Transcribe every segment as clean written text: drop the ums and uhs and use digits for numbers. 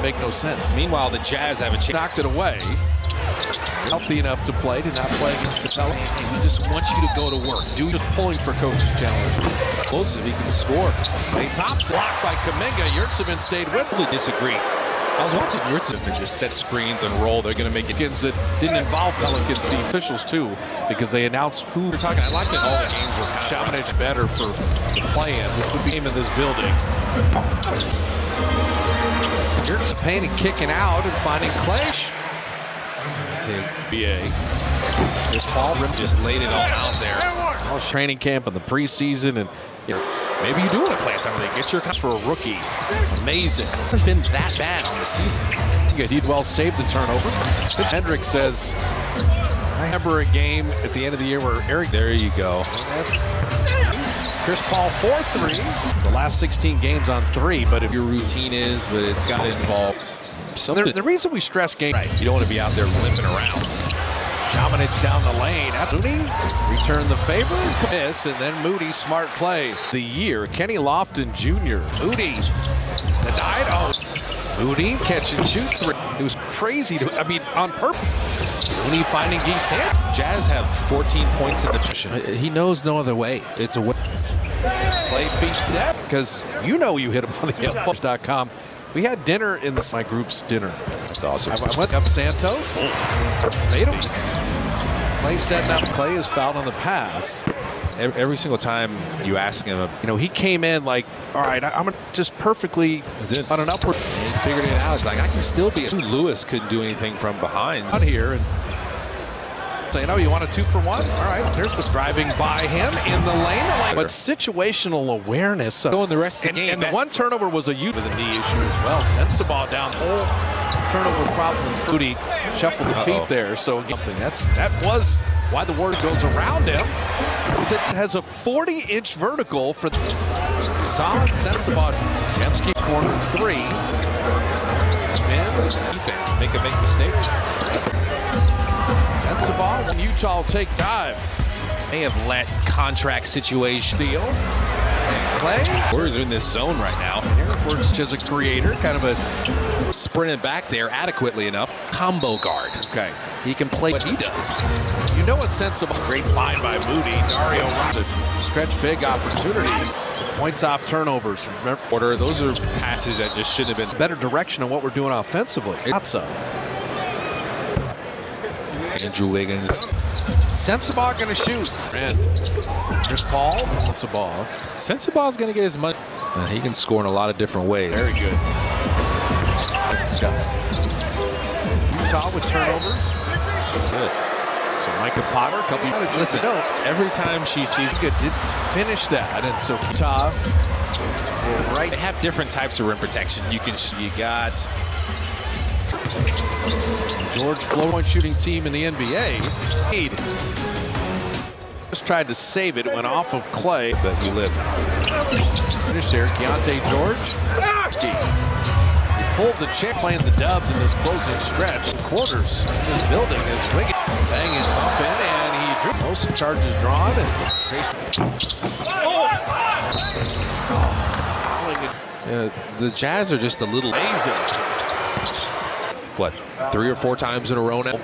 make no sense. Meanwhile, the Jazz have a chance. Knocked it away. Healthy enough to play, did not play against the Pelicans. Hey, we just want you to go to work. Just pulling for coach's challenges. Explosive, he can score. Hey, Thompson blocked by Kuminga. Yurtseven stayed with him. Really disagree. I was watching Yurtseven just set screens and roll. They're going to make it. That didn't involve Pelicans, the officials too, because they announced who we're talking. I like that all the games were kind of better for the play-in, which would be in this building. Yurtseven painting, kicking out, and finding Clash. BA. This Paul just laid it all out there. Training camp in the preseason, and you know, maybe you do want to play something. Get your cuts for a rookie. Amazing. Hasn't been that bad on the season. He'd well saved the turnover. Hendricks says, I remember a game at the end of the year where Eric. There you go. That's Chris Paul 4-3. The last 16 games on 3, but if your routine is, but it's got to involve something. The reason we stress game, right, you don't want to be out there limping around. Shamanich down the lane. Moody return the favor, miss, and then Moody smart play. The year, Kenny Lofton Jr. Moody denied. Oh, Moody catch and shoot three. It was crazy. On purpose. Moody finding Gisan. Jazz have 14 points in the position. He knows no other way. It's a way. Play feet set because you hit him on the Post.com. We had dinner in my group's dinner. That's awesome. I went up Santos. Fatal. Clay setting up. Clay is fouled on the pass. Every single time you ask him, he came in like, all right, I'm gonna just perfectly on an upward. And he figured it out. It's like I can still be. Lewis couldn't do anything from behind. Out here and. So, you want a 2-for-1? All right, there's the driving by him in the lane. But situational awareness. Going the rest of the game. And the one turnover was a with a knee issue as well. Sends the ball down hole. Turnover problem. Moody shuffled the feet there. So that was why the word goes around him. It has a 40-inch vertical for the solid sense about Jemski corner 3. Spins. Defense. Make mistakes. Sends the ball when Utah will take time. They have let contract situation deal. Clay. Warriors are in this zone right now. Eric works as a creator, kind of a sprinting back there adequately enough. Combo guard. Okay. He can play what he does. It's sensible. Great find by Moody. Dario stretch big opportunity. Points off turnovers. Remember, those are passes that just shouldn't have been. Better direction on what we're doing offensively. Andrew Wiggins. Sensabaugh going to shoot. And Chris Paul. Sensabaugh. Sensabaugh's going to get his money. He can score in a lot of different ways. Very good. Utah with turnovers. Good. So Micah Potter, a couple of listen, every time she sees good, did finish that, and so Utah. Right. They have different types of rim protection. You got George flow-point shooting team in the NBA. Just tried to save it. It went off of Clay. But you live. Finish there. Keontae George. He pulled the check playing the Dubs in this closing stretch. Quarters in this building is Wiggins. Bang is bumping, and he drew most charges drawn. The Jazz are just a little amazing. What, 3 or 4 times in a row now?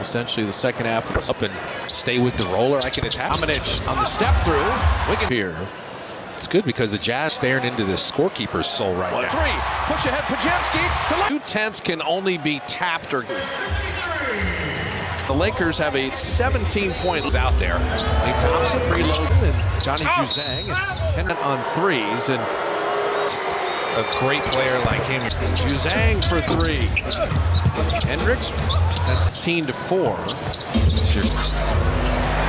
Essentially the second half of up and stay with the roller. I can attack. Shamanich on the step through. Wiggins here. It's good because the Jazz staring into the scorekeeper's soul right now. 3. Push ahead. Pajemski to left. 2 tenths can only be tapped or. The Lakers have a 17-point out there. Lee Thompson reloading and Johnny Juzang and on 3s and. A great player like him. Juzang for 3. Hendricks at 15-4.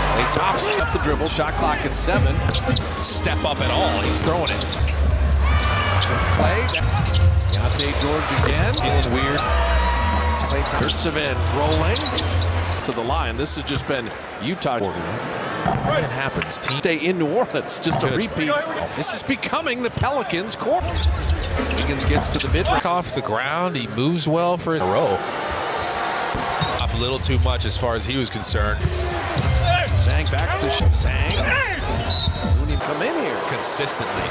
Klay Thompson up the dribble. Shot clock at 7. Step up at all. He's throwing it. Clay. Keontae George again. Feeling weird. Klay Thompson rolling to the line. This has just been Utah. It happens. Team day in New Orleans, just a repeat. This is becoming the Pelicans' court. Wiggins gets to the mid. Off the ground, he moves well for a row. Off a little too much as far as he was concerned. Zhang back to Zhang. Who didn't come in here consistently.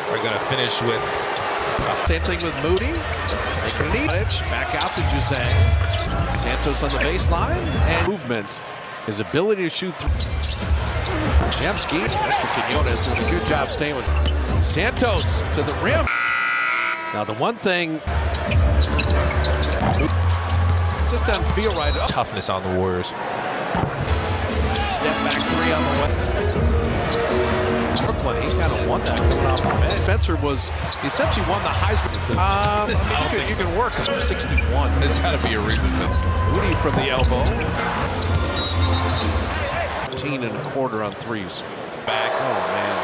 Are going to finish with Same thing with Moody. Making an edge. Back out to Juzang. Santos on the baseline. And movement. His ability to shoot through. Jamski. Mr. Quinones doing a good job staying with Santos to the rim. Now the one thing just doesn't feel right. Toughness on the Warriors. Step back three on the way. Brooklyn, he kind of won that coming off the bench. Spencer was, he essentially won the Heisman. You can work 61. There's got to be a reason for this. Moody from the elbow. 13 and a quarter on threes. Back. Oh, man.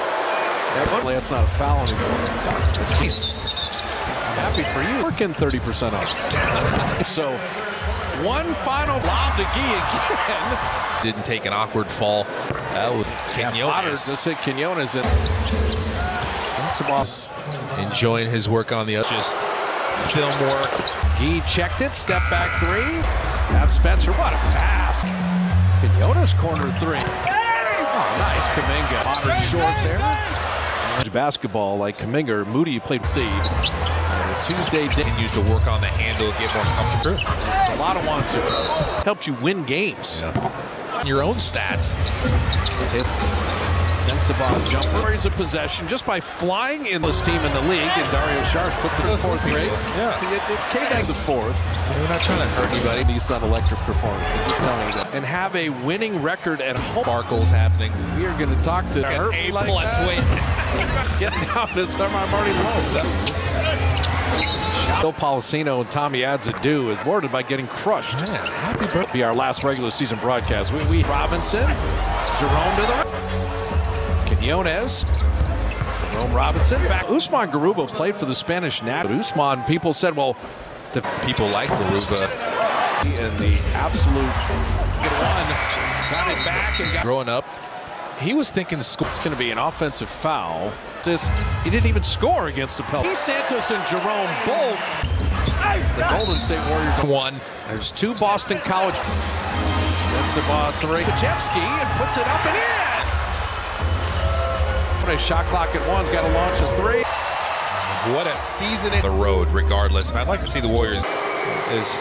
That's not a foul anymore. I'm happy for you. Working 30% off. So, one final lob to Gee again. Didn't take an awkward fall. That was Quinones. Just hit Quinones in. Sensabaugh enjoying his work on the other. Just film work. Gee checked it. Step back three. Now Spencer. What a pass. Quinones corner three. Oh, nice. Kuminga. Potter short there. Basketball like Kuminga. Moody played C. Tuesday continues to work on the handle, get more comfortable. It's a lot of want to. Helped you win games. Yeah. Your own stats. Sensabaugh jumper. Warriors of possession just by flying in this team in the league, and Dario Saric puts it in the fourth grade. Yeah. K-Bag the fourth. So we're not trying to hurt anybody. Nissan electric performance. I'm just telling you that. And have a winning record at home. Sparkles happening. We are going to talk to A plus weight. Getting out this time. I'm already low. Bill Policino and Tommy Adzadu is rewarded by getting crushed. Man, happy birthday. Be our last regular season broadcast. We Robinson, Jerome to the right. Quinones, Jerome Robinson back. Usman Garuba played for the Spanish national. Usman, people said, well, the people like Garuba. And the absolute get one, got it back and got. Growing up, he was thinking it's going to be an offensive foul. He didn't even score against the Pelicans. Santos and Jerome both. The Golden State Warriors are one. There's two Boston College. Sensabaugh three. Pajemski and puts it up and in. What a shot clock at one's got to launch a three. What a season in the road, regardless. And I'd like to see the Warriors is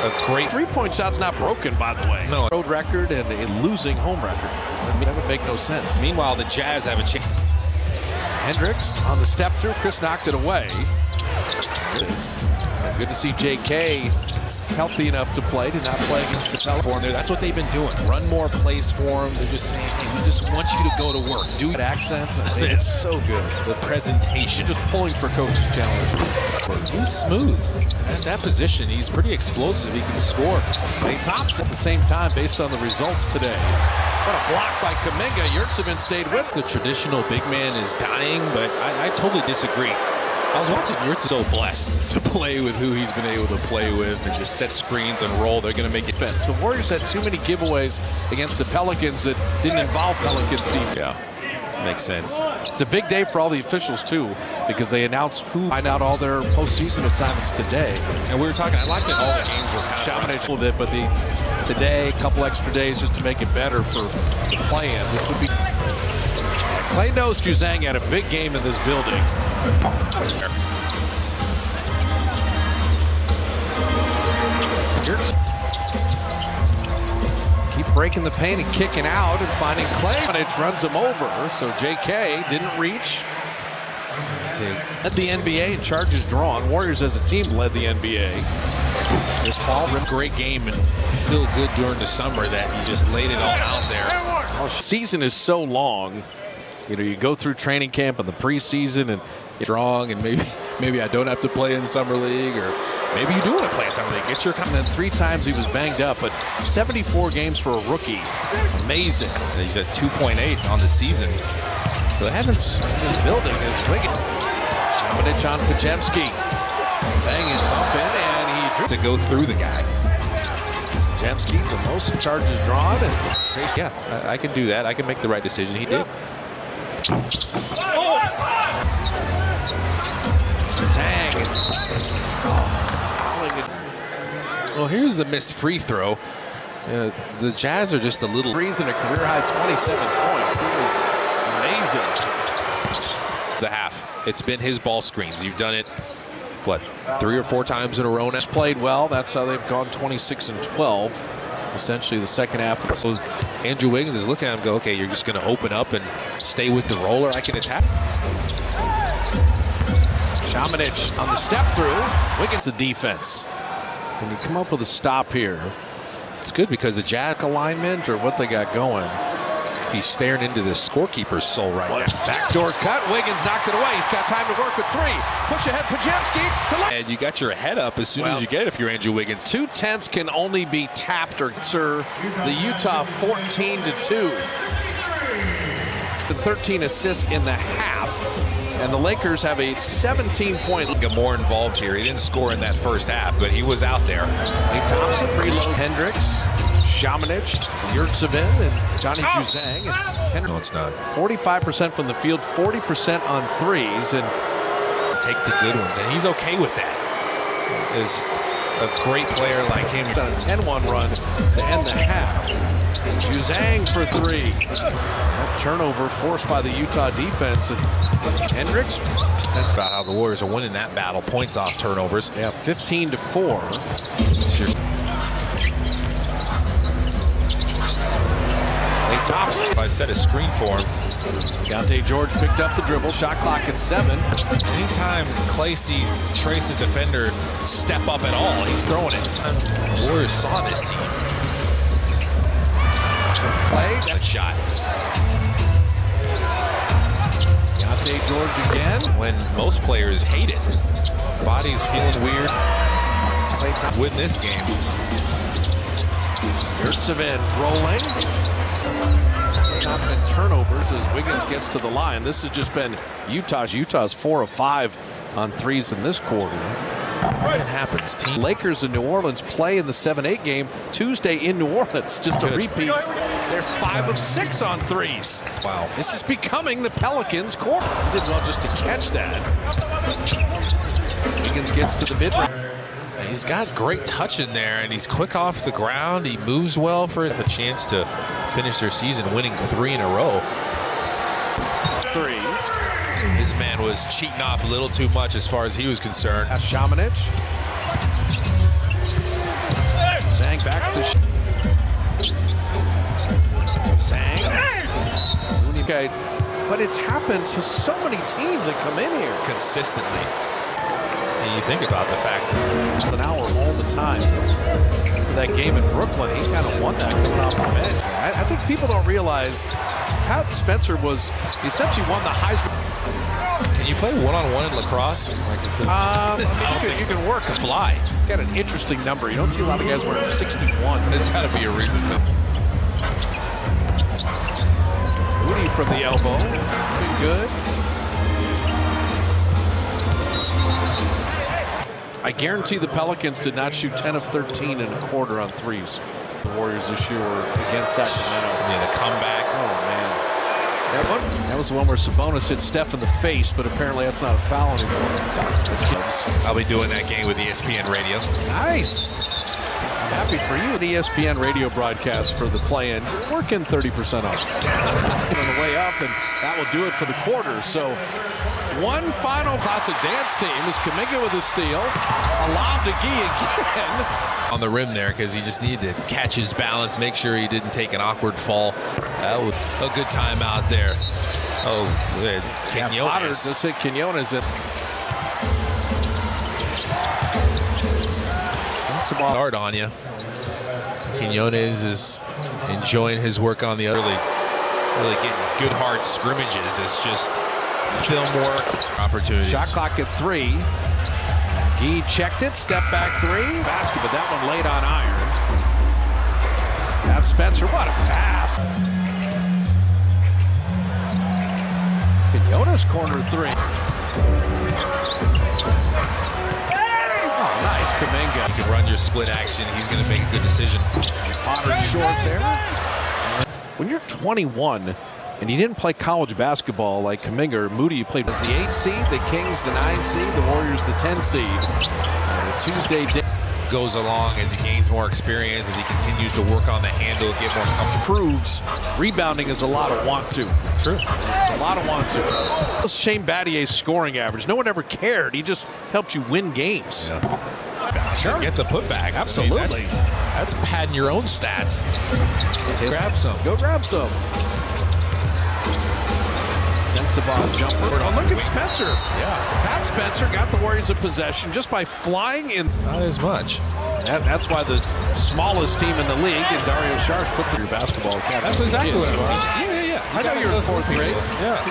a great three-point shot's not broken, by the way. No. Road record and a losing home record. That would make no sense. Meanwhile, the Jazz have a chance. Hendricks on the step through. Chris knocked it away. Good to see J.K. healthy enough to play. Did not play against the Pelicans. That's what they've been doing. Run more plays for them. They're just saying, hey, we just want you to go to work. Do accents. It's so good. The presentation. Just pulling for coaches' challenges. He's smooth. At that position, he's pretty explosive. He can score. He tops at the same time based on the results today. What a block by Kuminga. Yurtseven stayed with. The traditional big man is dying, but I totally disagree. I was watching Yurtseven so blessed to play with who he's been able to play with and just set screens and roll. They're going to make it fence. The Warriors had too many giveaways against the Pelicans that didn't involve Pelicans defense. Yeah, makes sense. It's a big day for all the officials, too, because they announced who find out all their postseason assignments today. And we were talking, I like that all the games were kind of a little bit, but today, a couple extra days just to make it better for the play-in, which would be. Clay knows Juzang had a big game in this building. Keep breaking the paint and kicking out and finding Clay. It runs him over, so J.K. didn't reach. Led the NBA in charges drawn. Warriors as a team led the NBA. This ball, great game, and feel good during the summer that you just laid it all out there. Season is so long. You know, you go through training camp and the preseason and you're strong, and maybe I don't have to play in summer league, or maybe you do want to play in summer league. Get your comment. 3 times he was banged up, but 74 games for a rookie. Amazing. And he's at 2.8 on the season. So it hasn't. His building is wicked. Dominic on Pajemski. Banging bump in, and he drew to go through the guy. Pajemski, the most charges drawn. And yeah, I can do that. I can make the right decision. He did. Zang. Well, here's the missed free throw. The Jazz are just a little. Threes and a career high 27 points. He was amazing. It's a half. it's been his ball screens. You've done it, what, 3 or 4 times in a row now? Played well. That's how they've gone 26-12. Essentially the second half. So Andrew Wiggins is looking at him, go, okay, you're just going to open up and stay with the roller. I can attack. Shamanich on the step through. Wiggins the defense. Can you come up with a stop here? It's good because the Jazz alignment or what they got going. He's staring into the scorekeeper's soul right now. Backdoor cut. Wiggins knocked it away. He's got time to work with 3. Push ahead. Pajemski to left. And you got your head up as soon as you get it if you're Andrew Wiggins. 2 tenths can only be tapped or sir. The Utah 14-2. The 13 assists in the half. And the Lakers have a 17-point. More involved here. He didn't score in that first half, but he was out there. Lee Thompson, reload. Hendricks, Shamanich, Yurtsevin, and Johnny Juzang. No, it's not. 45% from the field, 40% on threes, and take the good ones, and he's okay with that. Is a great player like him. On a 10-1 run to end the half. Juzang for 3. That turnover forced by the Utah defense. And Hendricks. That's about how the Warriors are winning that battle. Points off turnovers. Yeah, 15-4. Klay Thompson. If I set a screen for him. Deontay George picked up the dribble. Shot clock at 7. Anytime Klay sees Trace's defender step up at all, he's throwing it. The Warriors saw this team. Klay. That shot. Deontay George again. When most players hate it. Body's feeling weird. Win this game. Yurtsevin rolling. Not been turnovers as Wiggins gets to the line. This has just been Utah's 4 of 5 on threes in this quarter. It happens. Lakers in New Orleans play in the 7-8 game Tuesday in New Orleans. Just a repeat. They're 5 of 6 on threes. Wow. This is becoming the Pelicans' quarter. He did well just to catch that. Wiggins gets to the mid-range. He's got great touch in there, and he's quick off the ground. He moves well for a chance to finish their season winning 3 in a row. 3. His man was cheating off a little too much as far as he was concerned. Shamanich. Zhang back to Zhang. Okay, but it's happened to so many teams that come in here Consistently. And you think about the fact that an hour all the time. For that game in Brooklyn, he kind of won that coming off the bench. I think people don't realize Pat Spencer he essentially won the Heisman. Can you play one-on-one in lacrosse? You can work a fly. It's got an interesting number. You don't see a lot of guys wearing 61. There's got to be a reason for that. Moody from the elbow. Been good. I guarantee the Pelicans did not shoot 10 of 13 in a quarter on threes. The Warriors this year were against Sacramento. Yeah, the comeback. Oh, man. That was the one where Sabonis hit Steph in the face, but apparently that's not a foul anymore. I'll be doing that game with ESPN Radio. Nice. I'm happy for you. The ESPN radio broadcast for the play-in. Working 30% off. On the way up, and that will do it for the quarter. So one final classic dance team is Kuminga with a steal. A lob to Gee again. On the rim there because he just needed to catch his balance, make sure he didn't take an awkward fall. That was a good time out there. Oh, it's Quinones. Just hit Quinones in. Sensible hard on you. Quinones is enjoying his work on the other league. Really getting good hard scrimmages. It's just film work opportunities. Shot clock at 3. Gee checked it, step back 3. Basket, but that one laid on iron. Pat Spencer, what a pass. Quinones corner 3. Oh, nice, Kuminga. You can run your split action. He's going to make a good decision. Potter short there. When you're 21 and you didn't play college basketball like Kuminga or Moody, you played as the 8 seed, the Kings the 9 seed, the Warriors the 10 seed. The Tuesday day. goes along, as he gains more experience, as he continues to work on the handle, get more comfortable. Proves rebounding is a lot of want to. True. It's a lot of want to. Shane Battier's scoring average. No one ever cared. He just helped you win games. Yeah. Sure. Get the putback. Absolutely. I mean, that's padding your own stats. Grab some. Go grab some. Sensabaugh jumper. Oh, look at Spencer. Yeah. Pat Spencer got the Warriors in possession just by flying in. Not as much. That's why the smallest team in the league, and Dario Saric puts in your basketball academy. That's exactly what I'm teaching. Yeah. I know you're in fourth grade. Yeah.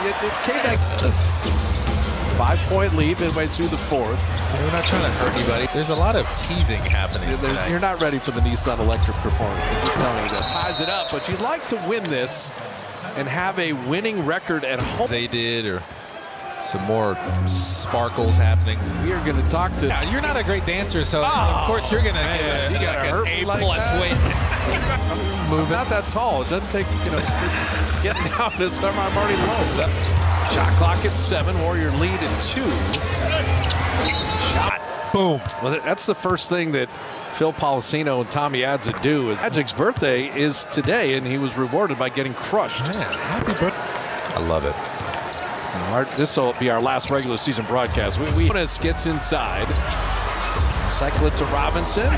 5-point lead midway through the fourth. So we're not trying to hurt anybody. There's a lot of teasing happening tonight. You're not ready for the Nissan Electric performance. I'm just telling you that. Ties it up, but you'd like to win this and have a winning record at home. They did, or some more sparkles happening. We are going to talk to. Now, you're not a great dancer, so of course you're going to get you gotta hurt me an like A+ that? weight. Moving. Not that tall. It doesn't take, getting down to this. I'm already low. Shot clock at 7. Warrior lead at 2. Shot. Boom. Well, that's the first thing that Phil Policino and Tommy Adza do. Is Magic's birthday is today, and he was rewarded by getting crushed. Man, happy birthday. I love it. This will be our last regular season broadcast. Jonas gets inside. Cycle it to Robinson.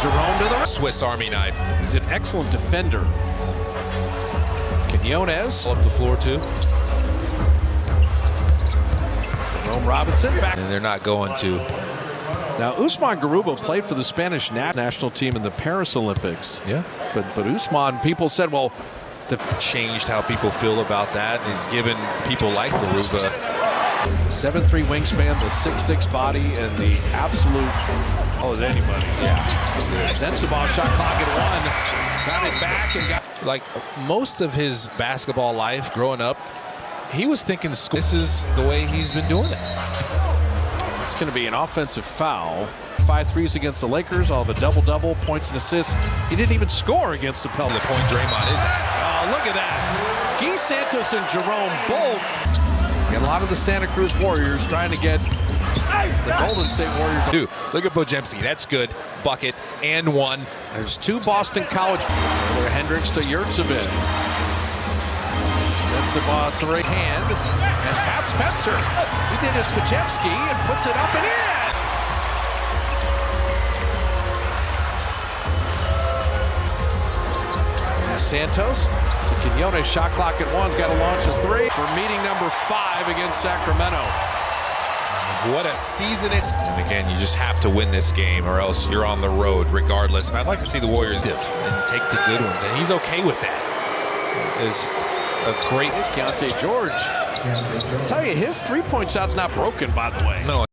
Jerome to the Swiss Army knife. He's an excellent defender. Quinones Up the floor, too. Jerome Robinson back. And they're not going to. Now, Usman Garuba played for the Spanish national team in the Paris Olympics. Yeah. But Usman, people said, well, changed how people feel about that. He's given people like Garuba 7'3" wingspan, the 6'6" body, and the absolute anybody. Yeah. Sensabaugh shot clock at 1. Got it back and got. Like most of his basketball life growing up, he was thinking this is the way he's been doing it. It's going to be an offensive foul. 5 threes against the Lakers, all the double-double, points and assists. He didn't even score against the Pelicans. The point Draymond is at. Oh, look at that. Guy Santos and Jerome both. And a lot of the Santa Cruz Warriors trying to get the Golden State Warriors. Dude, look at Bojemski. That's good. Bucket and 1. There's 2 Boston College. Hendricks to Yurtsevin. Sensabaugh 3 hand. And Pat Spencer. He did his Pajemski and puts it up and in. Santos to Quinones. Shot clock at 1's got to launch a 3 for meeting number 5 against Sacramento. What a season it. And again, you just have to win this game or else you're on the road regardless. And I'd like to see the Warriors and take the good ones. And he's okay with that. Is a great. It's Keontae George. I'll tell you, his 3-point shot's not broken, by the way. No.